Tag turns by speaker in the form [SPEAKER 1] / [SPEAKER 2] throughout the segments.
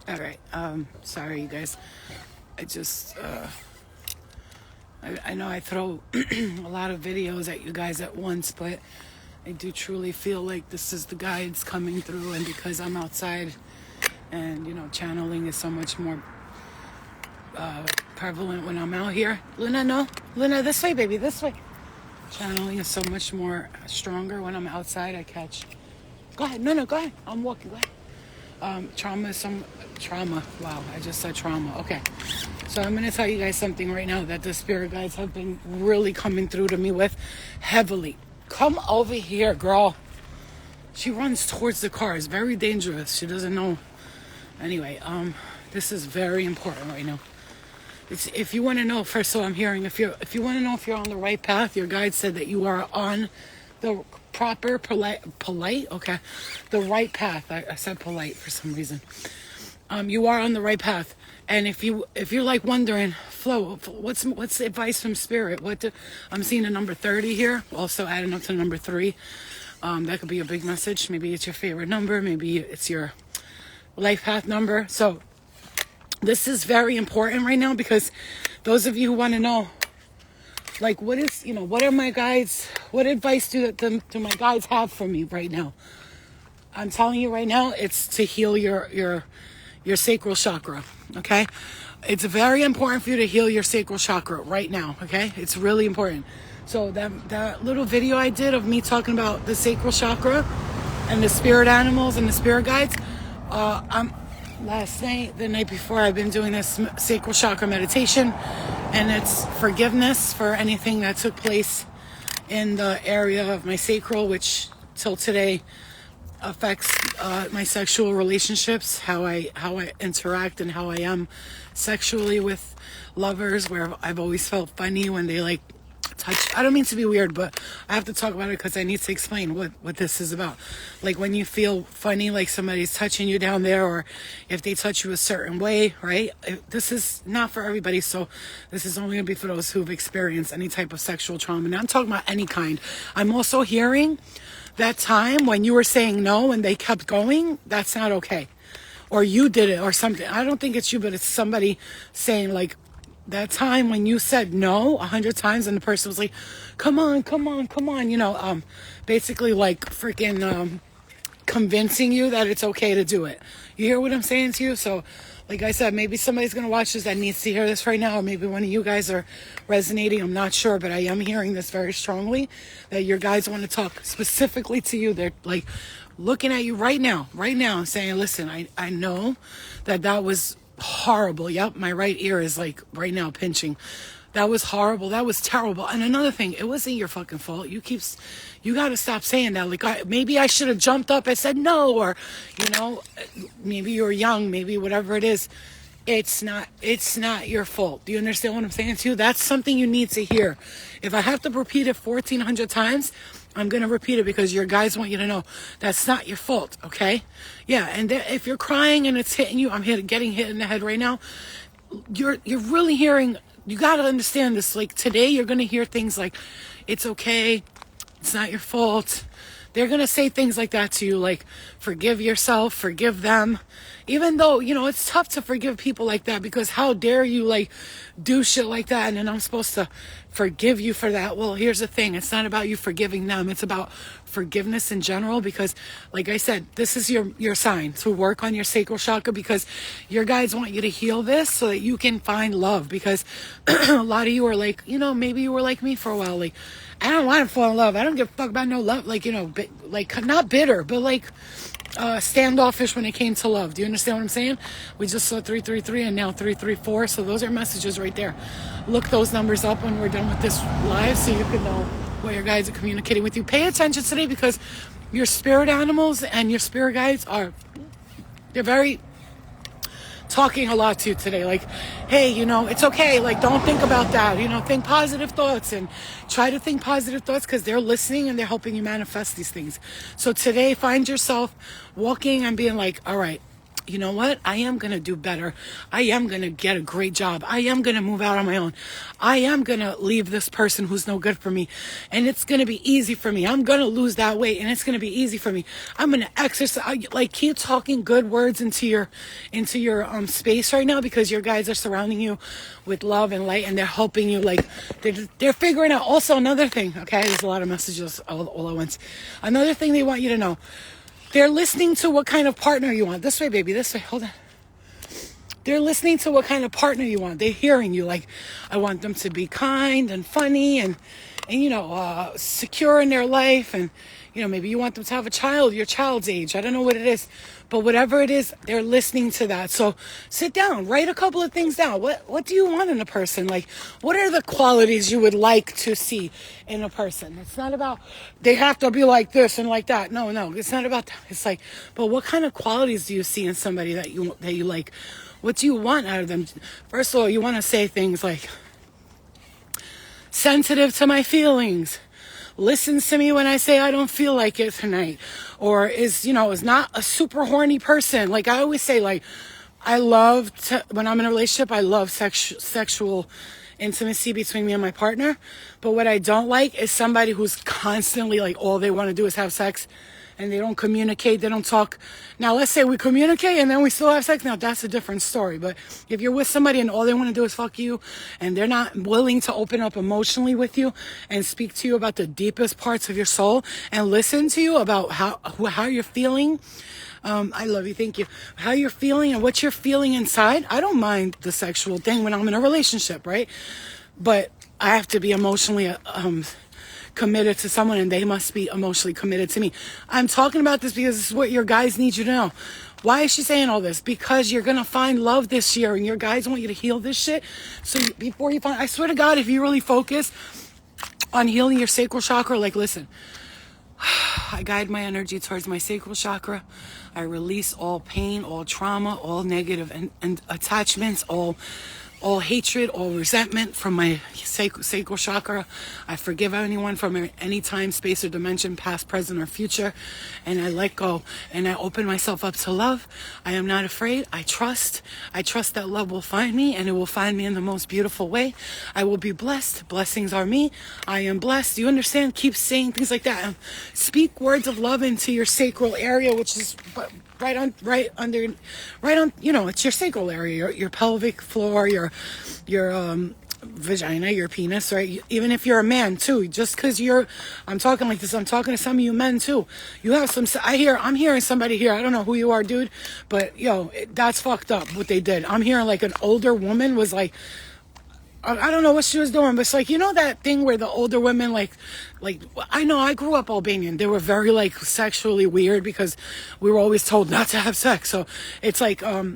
[SPEAKER 1] All right. Sorry, you guys. I just, I know I throw a lot of videos at you guys at once, but I do truly feel like this is the guides coming through, and because I'm outside and, channeling is so much more prevalent when I'm out here. Luna, no. Luna, this way, baby, this way. Channeling is so much more stronger when I'm outside. I catch. Go ahead. No, go ahead. I'm walking. Go ahead. Trauma. Wow, I just said trauma. Okay. So I'm going to tell you guys something right now that the spirit guides have been really coming through to me with heavily. Come over here, girl. She runs towards the car. It's very dangerous. She doesn't know. Anyway, this is very important right now. If you want to know, first of all, I'm hearing, if you want to know if you're on the right path, your guide said that you are on the proper, polite, okay, the right path. I said polite for some reason. You are on the right path. And if you're like wondering, Flo, what's the advice from spirit? I'm seeing a number 30 here, also adding up to number 3. That could be a big message. Maybe it's your favorite number. Maybe it's your life path number. So this is very important right now, because those of you who want to know, like, what are my guides, what advice do my guides have for me right now? I'm telling you right now, it's to heal your sacral chakra, okay? It's very important for you to heal your sacral chakra right now, okay? It's really important. So that little video I did of me talking about the sacral chakra and the spirit animals and the spirit guides, last night, the night before, I've been doing this sacral chakra meditation, and it's forgiveness for anything that took place in the area of my sacral, which till today affects my sexual relationships, how I interact and how I am sexually with lovers, where I've always felt funny when they like touch. I don't mean to be weird, but I have to talk about it because I need to explain what this is about. Like when you feel funny, like somebody's touching you down there, or if they touch you a certain way, right? This is not for everybody, so this is only going to be for those who've experienced any type of sexual trauma. And I'm talking about any kind. I'm also hearing that time when you were saying no and they kept going, that's not okay. Or you did it or something. I don't think it's you, but it's somebody saying like, that time when you said no 100 times and the person was like, come on, basically like freaking convincing you that it's okay to do it. You hear what I'm saying to you? So like I said, maybe somebody's going to watch this that needs to hear this right now, or maybe one of you guys are resonating. I'm not sure, but I am hearing this very strongly, that your guys want to talk specifically to you. They're like looking at you right now, saying, listen, I know that was horrible. Yep, my right ear is like right now pinching. That was horrible. That was terrible. And another thing, it wasn't your fucking fault. You got to stop saying that. Like, maybe I should have jumped up and said no, or, maybe you're young, maybe whatever it is. It's not your fault. Do you understand what I'm saying to you? That's something you need to hear. If I have to repeat it 1,400 times, I'm going to repeat it, because your guys want you to know that's not your fault, okay? Yeah, and if you're crying and it's hitting you, I'm getting hit in the head right now. You're really hearing, you got to understand this. Like today, you're going to hear things like, it's okay, it's not your fault. They're going to say things like that to you, like forgive yourself, forgive them. Even though, it's tough to forgive people like that, because how dare you like do shit like that, and then I'm supposed to forgive you for that. Well, here's the thing. It's not about you forgiving them. It's about forgiveness in general, because like I said, this is your sign to work on your sacral chakra, because your guides want you to heal this so that you can find love, because a lot of you are like, maybe you were like me for a while, like, I don't want to fall in love. I don't give a fuck about no love. Like, like not bitter, but like standoffish when it came to love. Do you understand what I'm saying? We just saw 333 and now 334. So those are messages right there. Look those numbers up when we're done with this live, so you can know what your guides are communicating with you. Pay attention today, because your spirit animals and your spirit guides they're very talking a lot to you today. Like, hey, it's okay. Like, don't think about that. Think positive thoughts, and try to think positive thoughts, because they're listening and they're helping you manifest these things. So today, find yourself walking and being like, all right, you know what? I am going to do better. I am going to get a great job. I am going to move out on my own. I am going to leave this person who's no good for me. And it's going to be easy for me. I'm going to lose that weight and it's going to be easy for me. I'm going to exercise. Like, keep talking good words into your space right now, because your guys are surrounding you with love and light, and they're helping you. Like, they're figuring out. Also, another thing, okay? There's a lot of messages all at once. Another thing they want you to know. They're listening to what kind of partner you want. This way, baby. This way. Hold on. They're listening to what kind of partner you want. They're hearing you. Like, I want them to be kind and funny and secure in their life. And, maybe you want them to have a child, your child's age. I don't know what it is. But whatever it is, they're listening to that. So sit down. Write a couple of things down. What do you want in a person? Like, what are the qualities you would like to see in a person? It's not about they have to be like this and like that. No, it's not about that. It's like, but what kind of qualities do you see in somebody that you like? What do you want out of them? First of all, you want to say things like, sensitive to my feelings, listens to me when I say I don't feel like it tonight, or is not a super horny person. Like, I always say, like, when I'm in a relationship, I love sexual intimacy between me and my partner. But what I don't like is somebody who's constantly, like, all they want to do is have sex, and they don't communicate, they don't talk. Now, let's say we communicate and then we still have sex. Now, that's a different story. But if you're with somebody and all they want to do is fuck you, and they're not willing to open up emotionally with you and speak to you about the deepest parts of your soul and listen to you about how you're feeling, I love you, thank you, how you're feeling and what you're feeling inside. I don't mind the sexual thing when I'm in a relationship, right? But I have to be emotionally committed to someone, and they must be emotionally committed to me. I'm talking about this because this is what your guys need you to know. Why is she saying all this? Because you're going to find love this year, and your guys want you to heal this shit. So before you find, I swear to God, if you really focus on healing your sacral chakra, like, listen, I guide my energy towards my sacral chakra. I release all pain, all trauma, all negative and attachments, all hatred, all resentment from my sacral chakra. I forgive anyone from any time, space, or dimension, past, present, or future. And I let go. And I open myself up to love. I am not afraid. I trust. I trust that love will find me, and it will find me in the most beautiful way. I will be blessed. Blessings are me. I am blessed. Do you understand? Keep saying things like that. Speak words of love into your sacral area, which is right on, it's your sacral area, your pelvic floor, your vagina, your penis, right? Even if you're a man too, just because I'm talking like this, I'm talking to some of you men too. You have I'm hearing somebody here, I don't know who you are, dude, but that's fucked up what they did. I'm hearing like an older woman was like, I don't know what she was doing, but it's like, that thing where the older women, like, I know I grew up Albanian. They were very, like, sexually weird because we were always told not to have sex. So it's like, a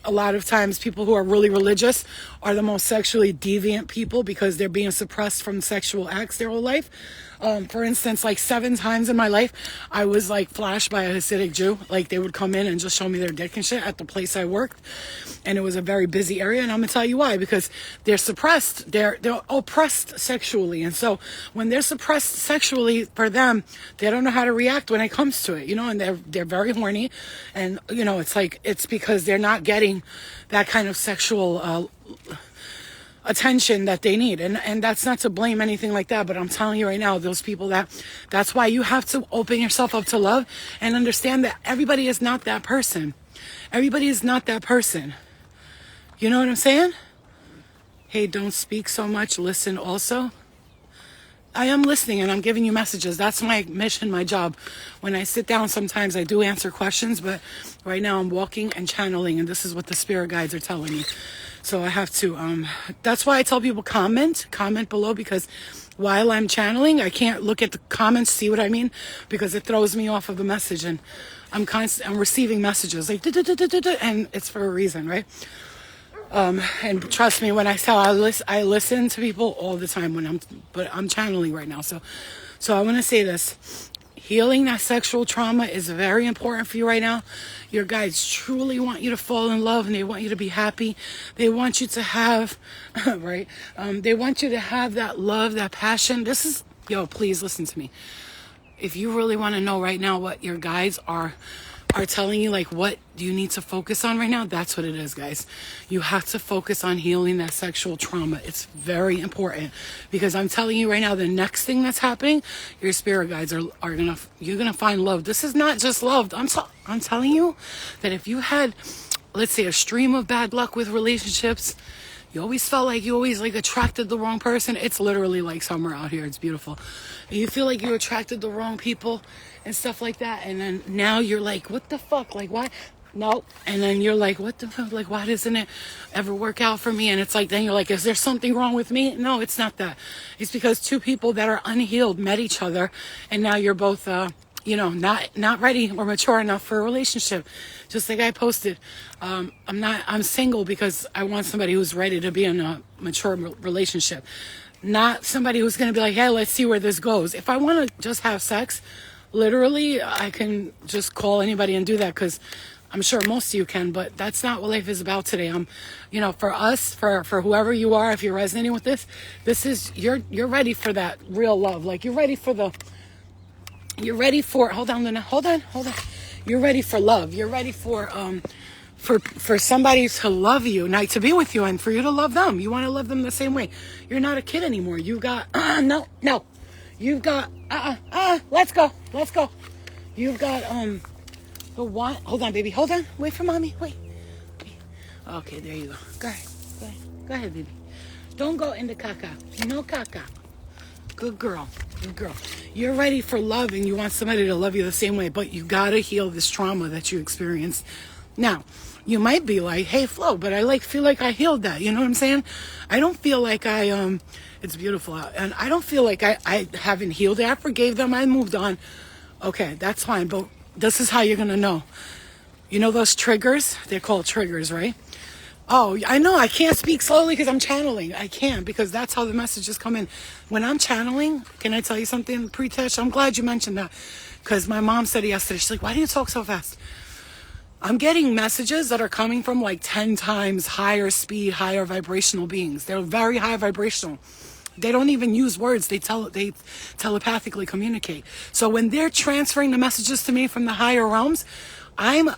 [SPEAKER 1] lot of times people who are really religious are the most sexually deviant people because they're being suppressed from sexual acts their whole life. For instance, like 7 times in my life, I was like flashed by a Hasidic Jew. Like, they would come in and just show me their dick and shit at the place I worked. And it was a very busy area. And I'm going to tell you why, because they're suppressed. They're oppressed sexually. And so when they're suppressed sexually, for them, they don't know how to react when it comes to it, and they're very horny. And, it's because they're not getting that kind of sexual, attention that they need, and that's not to blame anything like that, but I'm telling you right now, those people that's why you have to open yourself up to love and understand that everybody is not that person. Everybody is not that person. You know what I'm saying? Hey, don't speak so much, listen also. I am listening and I'm giving you messages. That's my mission, my job. When I sit down, sometimes I do answer questions, but right now I'm walking and channeling, and this is what the spirit guides are telling me. So I have to, that's why I tell people comment below, because while I'm channeling, I can't look at the comments, see what I mean, because it throws me off of the message, and I'm receiving messages like, and it's for a reason, right? And trust me when I tell, I listen to people all the time but I'm channeling right now. So I want to say this. Healing that sexual trauma is very important for you right now. Your guides truly want you to fall in love, and they want you to be happy. They want you to have, right? They want you to have that love, that passion. Please listen to me. If you really want to know right now what your guides are are telling you like what you need to focus on right now, that's what it is, guys. You have to focus on healing that sexual trauma. It's very important, because I'm telling you right now, the next thing that's happening, your spirit guides you're gonna find love. This is not just love. I'm telling you that if you had, let's say, a stream of bad luck with relationships, you always felt like you always like attracted the wrong person. It's literally like summer out here. It's beautiful. And you feel like you attracted the wrong people and stuff like that. And then now you're like, what the fuck? Like, why? No. And then you're like, what the fuck? Like, why doesn't it ever work out for me? And it's like, then you're like, is there something wrong with me? No, it's not that. It's because two people that are unhealed met each other, and now you're both, not ready or mature enough for a relationship. Just like I posted, I'm single because I want somebody who's ready to be in a mature relationship. Not somebody who's going to be like, hey, let's see where this goes. If I want to just have sex, literally, I can just call anybody and do that, because I'm sure most of you can, but that's not what life is about today. For us, for whoever you are, if you're resonating with this is, you're ready for that real love. Like, you're ready for, hold on. You're ready for love. You're ready for somebody to love you, now to be with you, and for you to love them. You want to love them the same way. You're not a kid anymore. You've got, no. You've got, let's go. You've got, the what? Hold on, baby. Hold on. Wait for mommy. Wait. Okay, there you go. Go ahead, baby. Don't go into caca. No caca. Good girl. You're ready for love, and you want somebody to love you the same way, but you gotta heal this trauma that you experienced. Now, you might be like, hey, Flo, but I feel like I healed that. You know what I'm saying? I don't feel like it's beautiful out, and I don't feel like I haven't healed it. I forgave them. I moved on. Okay, that's fine, but this is how you're gonna know. You know those triggers? They're called triggers, right? Oh, I know. I can't speak slowly because I'm channeling. I can't, because that's how the messages come in. When I'm channeling, can I tell you something, Pritesh? I'm glad you mentioned that, because my mom said it yesterday. She's like, why do you talk so fast? I'm getting messages that are coming from like 10 times higher speed, higher vibrational beings. They're very high vibrational. They don't even use words. They telepathically communicate. So when they're transferring the messages to me from the higher realms, I'm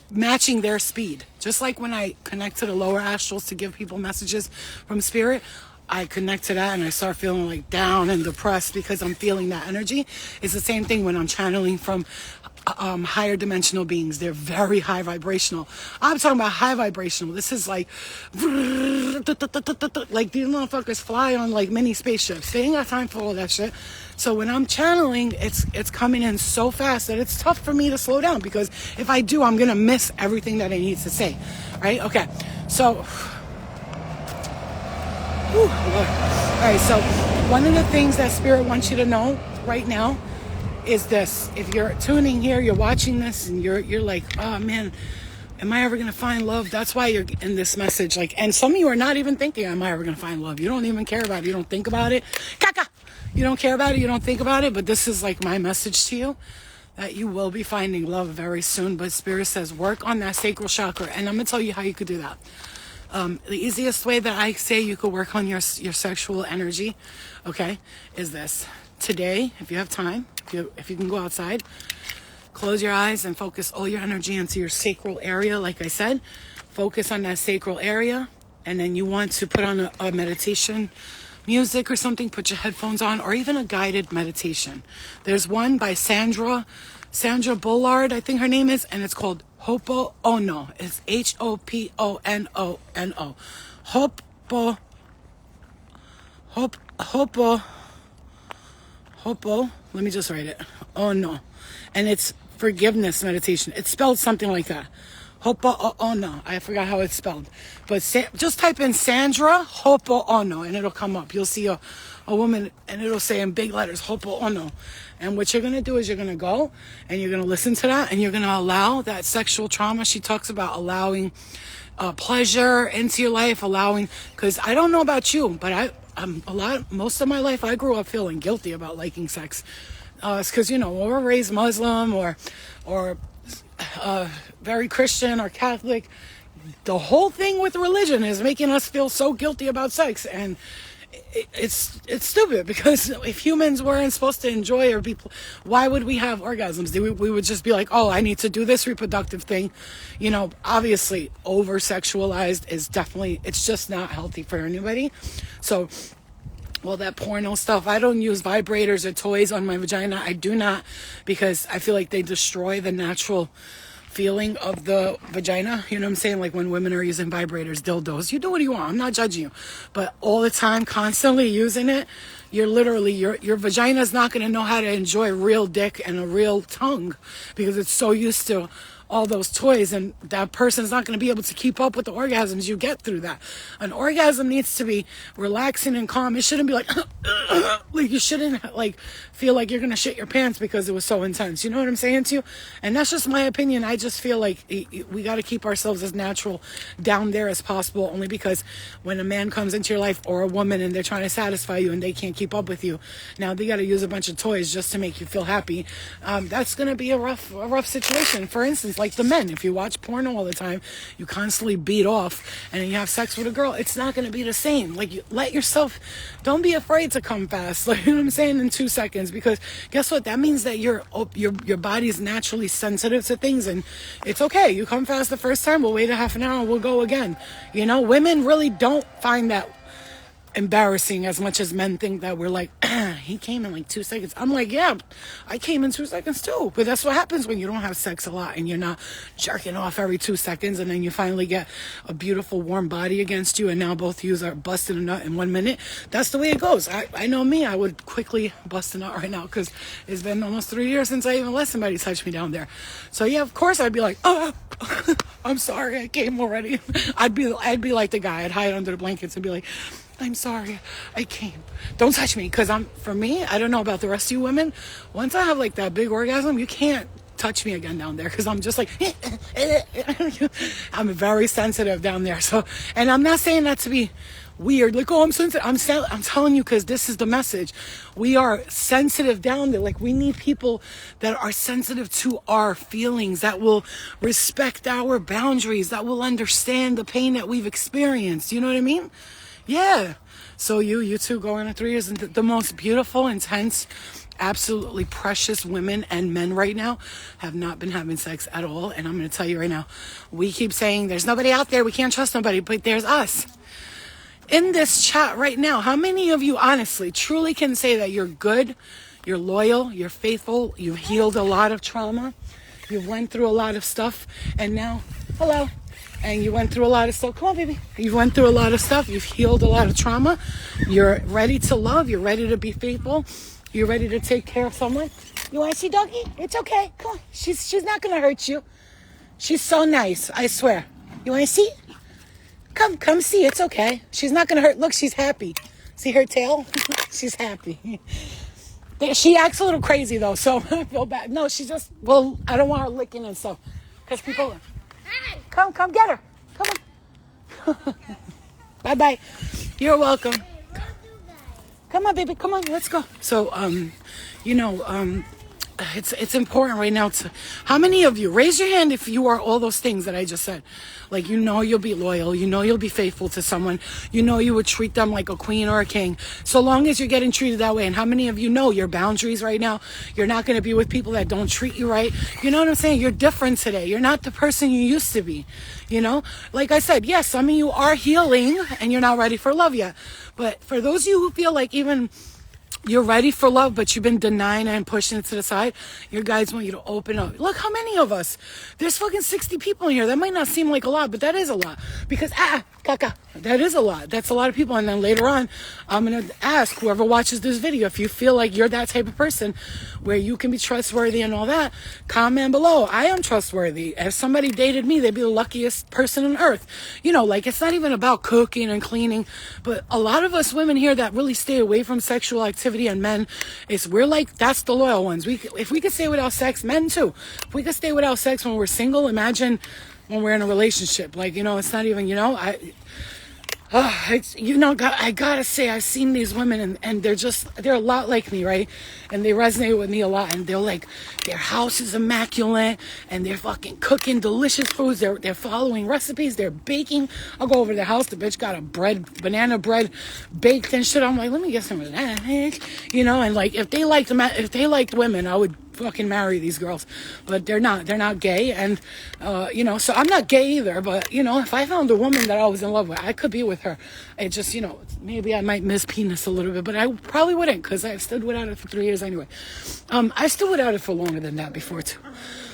[SPEAKER 1] matching their speed. Just like when I connect to the lower astrals to give people messages from spirit, I connect to that and I start feeling like down and depressed because I'm feeling that energy. It's the same thing when I'm channeling from higher dimensional beings. They're very high vibrational. I'm talking about high vibrational. This is like these motherfuckers fly on like mini spaceships. They ain't got time for all that shit. So when I'm channeling, it's coming in so fast that it's tough for me to slow down, because if I do, I'm gonna miss everything that I need to say. Right? Okay. So Lord. All right, so one of the things that Spirit wants you to know right now is this. If you're tuning here, you're watching this, and you're like, oh man, am I ever going to find love? That's why you're in this message. Like, and some of you are not even thinking, am I ever going to find love? You don't even care about it. You don't think about it. Caca! You don't care about it. You don't think about it. But this is like my message to you, that you will be finding love very soon. But Spirit says, work on that sacral chakra. And I'm going to tell you how you could do that. The easiest way that I say you could work on your sexual energy, okay, is this. Today, if you have time, if you can go outside, close your eyes and focus all your energy into your sacral area. Like I said, focus on that sacral area, and then you want to put on a meditation music or something. Put your headphones on, or even a guided meditation. There's one by Sandra Bullard, I think her name is, and it's called Ho'oponopono. It's Hoponono. Hopo. Let me just write it. Oh no. And it's forgiveness meditation. It's spelled something like that. Ho'oponopono. I forgot how it's spelled. But just type in Sandra Ho'oponopono and it'll come up. You'll see a woman, and it'll say in big letters, Ho'oponopono. And what you're going to do is you're going to go and you're going to listen to that, and you're going to allow that sexual trauma. She talks about allowing pleasure into your life, because I don't know about you, but most of my life I grew up feeling guilty about liking sex. It's because, we're raised Muslim or very Christian or Catholic. The whole thing with religion is making us feel so guilty about sex, and it's stupid, because if humans weren't supposed to enjoy or be, why would we have orgasms? We would just be like, oh, I need to do this reproductive thing. Obviously over sexualized is definitely, it's just not healthy for anybody. So all that porno stuff, I don't use vibrators or toys on my vagina. I do not, because I feel like they destroy the natural feeling of the vagina. You know what I'm saying? Like when women are using vibrators, dildos, you do what you want. I'm not judging you. But all the time, constantly using it, you're literally, your vagina's not going to know how to enjoy real dick and a real tongue, because it's so used to all those toys, and that person's not going to be able to keep up with the orgasms you get through that. An orgasm needs to be relaxing and calm. It shouldn't be like like, you shouldn't like feel like you're going to shit your pants because it was so intense. You know what I'm saying to you? And that's just my opinion. I just feel like we got to keep ourselves as natural down there as possible, only because when a man comes into your life, or a woman, and they're trying to satisfy you and they can't keep up with you, now they got to use a bunch of toys just to make you feel happy. That's going to be a rough situation. For instance, like the men, if you watch porno all the time, you constantly beat off, and then you have sex with a girl, it's not going to be the same. Like, you let yourself, don't be afraid to come fast, like, you know what I'm saying, in 2 seconds, because guess what, that means that your body's naturally sensitive to things, and it's okay. You come fast the first time, we'll wait a half an hour, we'll go again. Women really don't find that embarrassing as much as men think, that we're like, he came in like 2 seconds. I'm like, yeah, I came in 2 seconds too. But that's what happens when you don't have sex a lot and you're not jerking off every 2 seconds, and then you finally get a beautiful warm body against you, and now both of you are busting a nut in 1 minute. That's the way it goes. I know me, I would quickly bust a nut right now, because it's been almost 3 years since I even let somebody touch me down there. So yeah, of course I'd be like, oh, I'm sorry, I came already. I'd be like the guy, I'd hide under the blankets and be like, I'm sorry, I came. Don't touch me, because for me, I don't know about the rest of you women, once I have like that big orgasm, you can't touch me again down there, because I'm just like, I'm very sensitive down there. So, and I'm not saying that to be weird, like, oh, I'm sensitive. I'm telling you, because this is the message. We are sensitive down there. Like, we need people that are sensitive to our feelings, that will respect our boundaries, that will understand the pain that we've experienced. You know what I mean? Yeah. So you two going to 3 years, and the most beautiful, intense, absolutely precious women and men right now have not been having sex at all. And I'm going to tell you right now, we keep saying there's nobody out there, we can't trust nobody, but there's us. In this chat right now, how many of you honestly, truly can say that you're good, you're loyal, you're faithful, you've healed a lot of trauma, you've went through a lot of stuff, and now, hello, and you went through a lot of stuff. Come on, baby. You went through a lot of stuff. You've healed a lot of trauma. You're ready to love. You're ready to be faithful. You're ready to take care of someone. You want to see Doggy? It's okay. Come on. She's not going to hurt you. She's so nice. I swear. You want to see? Come see. It's okay. She's not going to hurt. Look, she's happy. See her tail? She's happy. She acts a little crazy, though, so I feel bad. No, she just, well, I don't want her licking and stuff, because people... Come get her. Come on. Bye-bye. You're welcome. Come on, baby. Come on. Let's go. So, it's important right now to, how many of you, raise your hand if you are all those things that I just said. Like, you'll be loyal, you'll be faithful to someone, you would treat them like a queen or a king, so long as you're getting treated that way. And how many of you know your boundaries right now? You're not going to be with people that don't treat you right. You know what I'm saying? You're different today. You're not the person you used to be. Like I said, yes, some of you are healing and you're not ready for love yet. But for those of you who feel like even you're ready for love, but you've been denying it and pushing it to the side, your guides want you to open up. Look how many of us. There's fucking 60 people in here. That might not seem like a lot, but that is a lot. Because, caca, that is a lot. That's a lot of people. And then later on, I'm going to ask whoever watches this video, if you feel like you're that type of person where you can be trustworthy and all that, comment below. I am trustworthy. If somebody dated me, they'd be the luckiest person on earth. Like, it's not even about cooking and cleaning, but a lot of us women here that really stay away from sexual activity, and men, we're like, that's the loyal ones. If we could stay without sex, men too, if we could stay without sex when we're single, imagine when we're in a relationship. Like, it's not even, It's, I gotta say, I've seen these women and they're a lot like me, right? And they resonate with me a lot. And they're like, their house is immaculate and they're fucking cooking delicious foods. They're following recipes. They're baking. I'll go over to their house. The bitch got banana bread baked and shit. I'm like, let me get some of that, and like, if they liked women, I would fucking marry these girls, but they're not gay, and so I'm not gay either, but if I found a woman that I was in love with, I could be with her. It just, maybe I might miss penis a little bit, but I probably wouldn't, because I've stood without it for 3 years anyway. I stood without it for longer than that before too.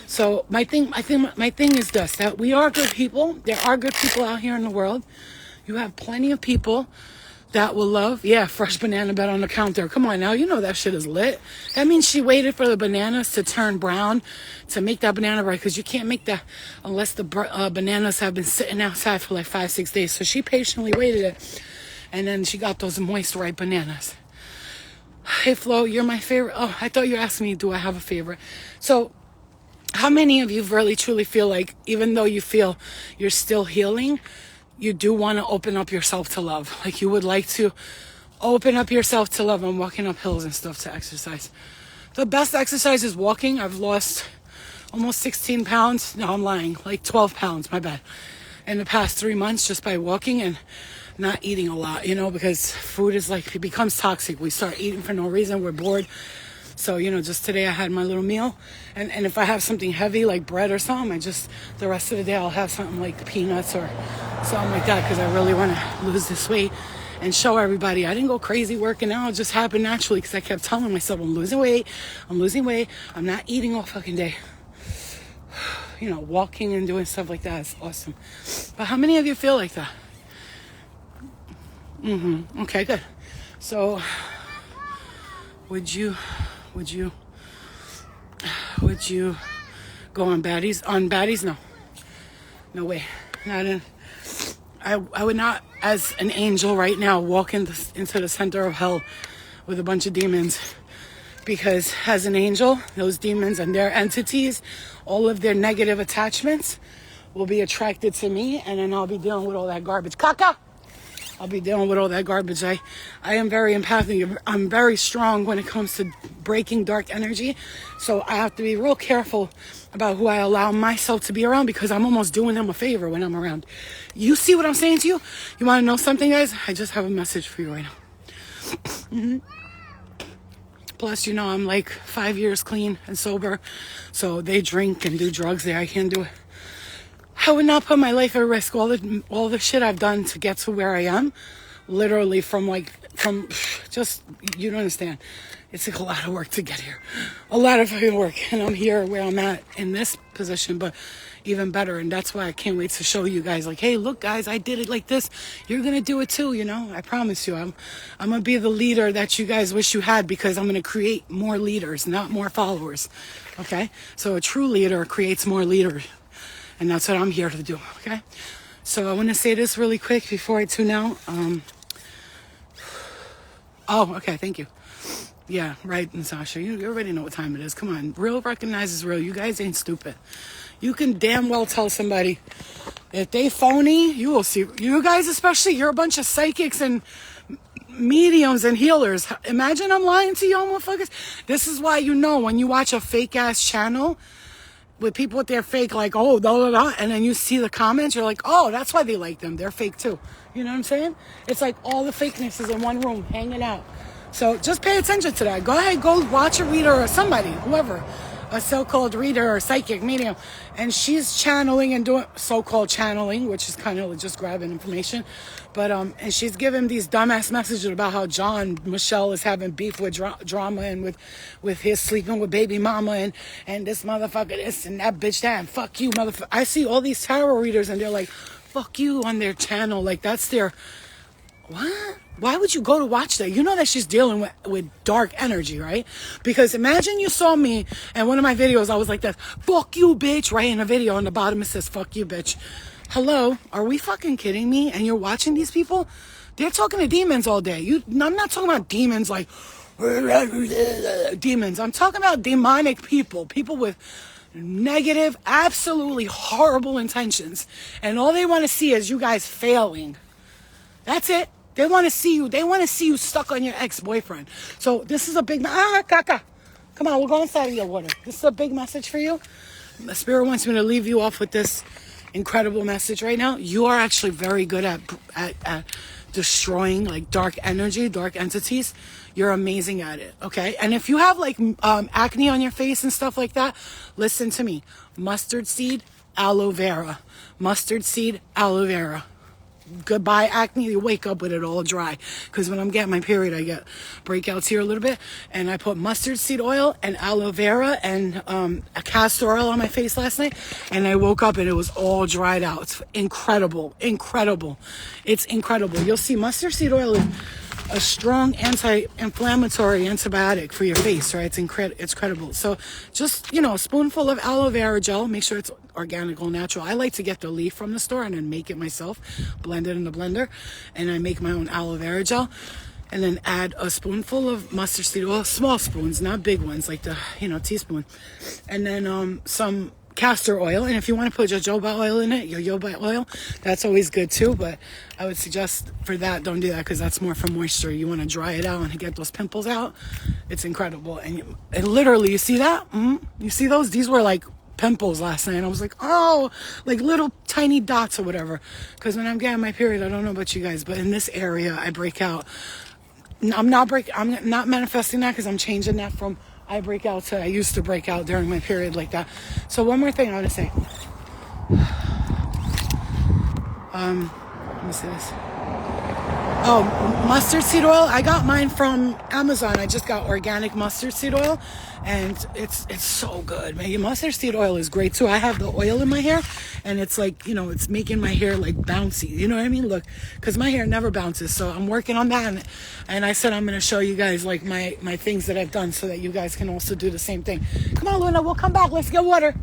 [SPEAKER 1] So my thing is this, that we are good people. There are good people out here in the world. You have plenty of people that will love, fresh banana bread on the counter. Come on now, that shit is lit. That means she waited for the bananas to turn brown to make that banana bread, because you can't make that unless the bananas have been sitting outside for like 5-6 days. So she patiently waited it, and then she got those moist, ripe bananas. Hey Flo, you're my favorite. Oh, I thought you asked me, do I have a favorite? So how many of you really truly feel like, even though you feel you're still healing, you do want to open up yourself to love? Like, you would like to open up yourself to love and walking up hills and stuff to exercise. The best exercise is walking. I've lost almost 16 pounds. No, I'm lying. Like 12 pounds, my bad. In the past 3 months, just by walking and not eating a lot, because food is like, it becomes toxic. We start eating for no reason. We're bored. So, just today I had my little meal. And if I have something heavy like bread or something, the rest of the day I'll have something like peanuts or something like that, because I really want to lose this weight and show everybody. I didn't go crazy working out. It just happened naturally, because I kept telling myself, I'm losing weight. I'm not eating all fucking day. Walking and doing stuff like that is awesome. But how many of you feel like that? Okay, good. So would you go on baddies? On baddies? No way. Not in. I would not, as an angel right now, walk into the center of hell with a bunch of demons. Because as an angel, those demons and their entities, all of their negative attachments will be attracted to me, and then I'll be dealing with all that garbage. I'll be dealing with all that garbage. I am very empathic. I'm very strong when it comes to breaking dark energy. So I have to be real careful about who I allow myself to be around, because I'm almost doing them a favor when I'm around. You see what I'm saying to you? You want to know something, guys? I just have a message for you right now. Plus, I'm like 5 years clean and sober. So they drink and do drugs there. I can't do it. I would not put my life at risk. All the shit I've done to get to where I am, literally from just, you don't understand. It's like a lot of work to get here. A lot of fucking work. And I'm here where I'm at in this position, but even better. And that's why I can't wait to show you guys, like, hey, look guys, I did it like this. You're going to do it too, I promise you. I'm going to be the leader that you guys wish you had, because I'm going to create more leaders, not more followers. Okay? So a true leader creates more leaders. And that's what I'm here to do, okay? So I want to say this really quick before I tune out. Okay, thank you. Yeah, right, Sasha. You already know what time it is. Come on. Real recognizes real. You guys ain't stupid. You can damn well tell somebody if they phony, you will see. You guys especially, you're a bunch of psychics and mediums and healers. Imagine I'm lying to you motherfuckers. This is why when you watch a fake-ass channel with people with their fake, like, oh, blah, blah, blah, and then you see the comments, you're like, oh, that's why they like them. They're fake too. You know what I'm saying? It's like all the fakeness is in one room, hanging out. So just pay attention to that. Go ahead, go watch a reader or somebody, whoever, a so-called reader or psychic medium, and she's channeling and doing so-called channeling, which is kind of just grabbing information, but and she's giving these dumbass messages about how John Michelle is having beef with drama and with his sleeping with baby mama and this motherfucker this and that bitch that and fuck you motherfucker. I see all these tarot readers and they're like fuck you on their channel, like that's their what? Why would you go to watch that? You know that she's dealing with dark energy, right? Because imagine you saw me in one of my videos, I was like that, fuck you, bitch, right? In a video on the bottom it says, fuck you, bitch. Hello? Are we fucking kidding me? And you're watching these people? They're talking to demons all day. I'm not talking about demons like demons. I'm talking about demonic people with negative, absolutely horrible intentions. And all they want to see is you guys failing. That's it. They want to see you. They want to see you stuck on your ex-boyfriend. So this is a big... Kaka. Come on, we'll go inside of your water. This is a big message for you. The Spirit wants me to leave you off with this incredible message right now. You are actually very good at destroying like dark energy, dark entities. You're amazing at it, okay? And if you have like acne on your face and stuff like that, listen to me. Mustard seed, aloe vera. Mustard seed, aloe vera. Goodbye acne. You wake up with it all dry, because when I'm getting my period I get breakouts here a little bit, and I put mustard seed oil and aloe vera and a castor oil on my face last night, and I woke up and it was all dried out. It's incredible. It's incredible. You'll see mustard seed oil is a strong anti-inflammatory antibiotic for your face, right? It's incredible. So just, a spoonful of aloe vera gel. Make sure it's organic, all natural. I like to get the leaf from the store and then make it myself, blend it in the blender, and I make my own aloe vera gel. And then add a spoonful of mustard seed oil, small spoons, not big ones, like the, teaspoon. And then some castor oil. And if you want to put jojoba oil in it, jojoba oil, that's always good too. But I would suggest for that, don't do that, because that's more for moisture. You want to dry it out and get those pimples out. It's incredible. And literally, you see that? You see those? These were like pimples last night. I was like, oh, like little tiny dots or whatever. Because when I'm getting my period, I don't know about you guys, but in this area, I break out. I'm not manifesting that, because I'm changing that from I break out to I used to break out during my period like that. So one more thing I want to say. Let me see this. Oh, mustard seed oil. I got mine from Amazon. I just got organic mustard seed oil, and it's so good, man. Mustard seed oil is great too. I have the oil in my hair, and it's like, it's making my hair like bouncy. You know what I mean? Look, because my hair never bounces, so I'm working on that. And I said I'm going to show you guys like my things that I've done, so that you guys can also do the same thing. Come on, Luna, we'll come back. Let's get water.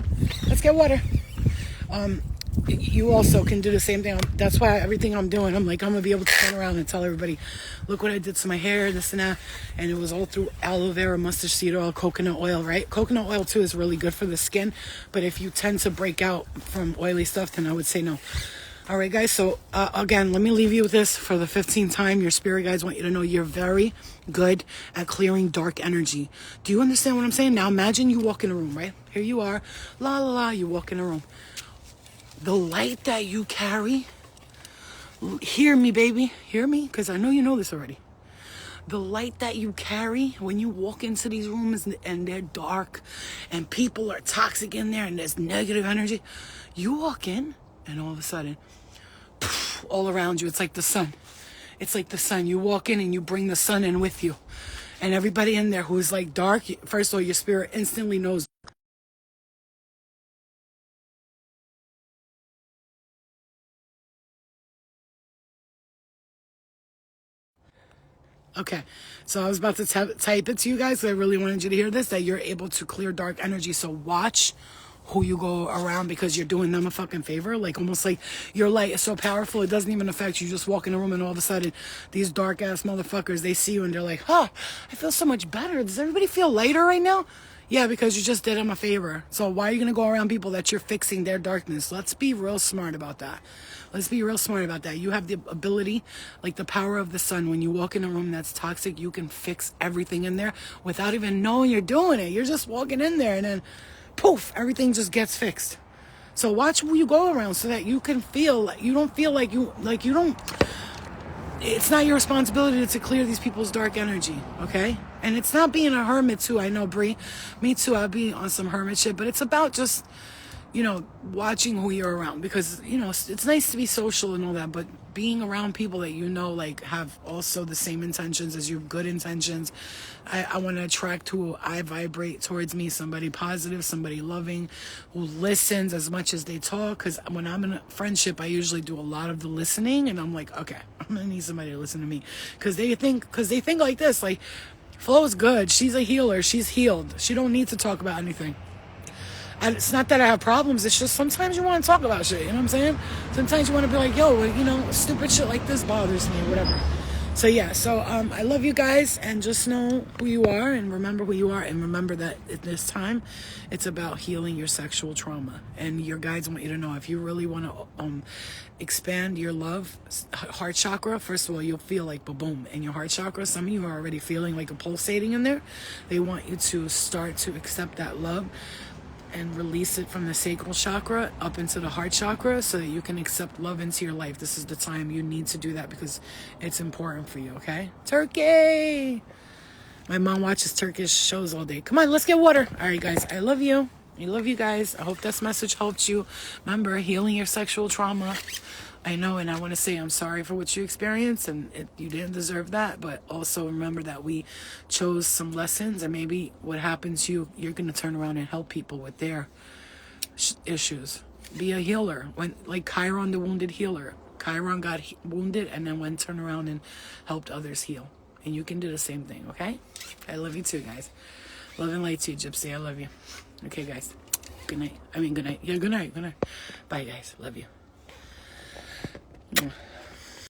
[SPEAKER 1] You also can do the same thing. That's why everything I'm doing, I'm going to be able to turn around and tell everybody, look what I did to my hair, this and that. And it was all through aloe vera, mustard seed oil, coconut oil, right? Coconut oil too is really good for the skin. But if you tend to break out from oily stuff, then I would say no. All right, guys. So again, let me leave you with this for the 15th time. Your spirit guides want you to know you're very good at clearing dark energy. Do you understand what I'm saying? Now imagine you walk in a room, right? Here you are, la la la, you walk in a room. The light that you carry, hear me, baby, hear me, because I know you know this already. The light that you carry when you walk into these rooms and they're dark and people are toxic in there and there's negative energy, you walk in and all of a sudden, all around you, it's like the sun. It's like the sun. You walk in and you bring the sun in with you. And everybody in there who's like dark, first of all, your spirit instantly knows. Okay, so I was about to type it to you guys. I really wanted you to hear this, that you're able to clear dark energy. So watch who you go around, because you're doing them a fucking favor. Like almost like your light is so powerful, it doesn't even affect you. You just walk in a room and all of a sudden these dark ass motherfuckers, they see you and they're like, huh, I feel so much better. Does everybody feel lighter right now? Yeah, because you just did them a favor. So why are you going to go around people that you're fixing their darkness? Let's be real smart about that. You have the ability, like the power of the sun. When you walk in a room that's toxic, you can fix everything in there without even knowing you're doing it. You're just walking in there and then poof, everything just gets fixed. So watch who you go around so that you can feel, you don't feel like you don't, it's not your responsibility to clear these people's dark energy, okay? And it's not being a hermit too. I know, Bree, me too, I'll be on some hermit shit, but it's about just, watching who you're around, because, it's nice to be social and all that, but being around people that like have also the same intentions as you, good intentions. I want to attract who I vibrate towards me, somebody positive, somebody loving, who listens as much as they talk, because when I'm in a friendship, I usually do a lot of the listening, and I'm like, okay, I'm going to need somebody to listen to me, because they think like this, like, Flo's good, she's a healer, she's healed, she don't need to talk about anything. And it's not that I have problems, it's just sometimes you want to talk about shit, you know what I'm saying? Sometimes you want to be like, yo, stupid shit like this bothers me or whatever. So yeah, so I love you guys, and just know who you are and remember who you are, and remember that at this time it's about healing your sexual trauma. And your guides want you to know, if you really want to expand your love heart chakra, first of all, you'll feel like boom in your heart chakra. Some of you are already feeling like a pulsating in there. They want you to start to accept that love and release it from the sacral chakra up into the heart chakra, so that you can accept love into your life. This is the time you need to do that, because it's important for you, okay? Turkey! My mom watches Turkish shows all day. Come on, let's get water. All right, guys, I love you. I love you guys. I hope this message helped you. Remember, healing your sexual trauma. I know, and I want to say I'm sorry for what you experienced, and you didn't deserve that, but also remember that we chose some lessons, and maybe what happens to you, you're going to turn around and help people with their issues. Be a healer. Like Chiron, the wounded healer. Chiron got wounded and then went turn around and helped others heal. And you can do the same thing, okay? I love you too, guys. Love and light to you, Gypsy. I love you. Okay, guys. Good night. Good night. Yeah, good night. Good night. Bye, guys. Love you.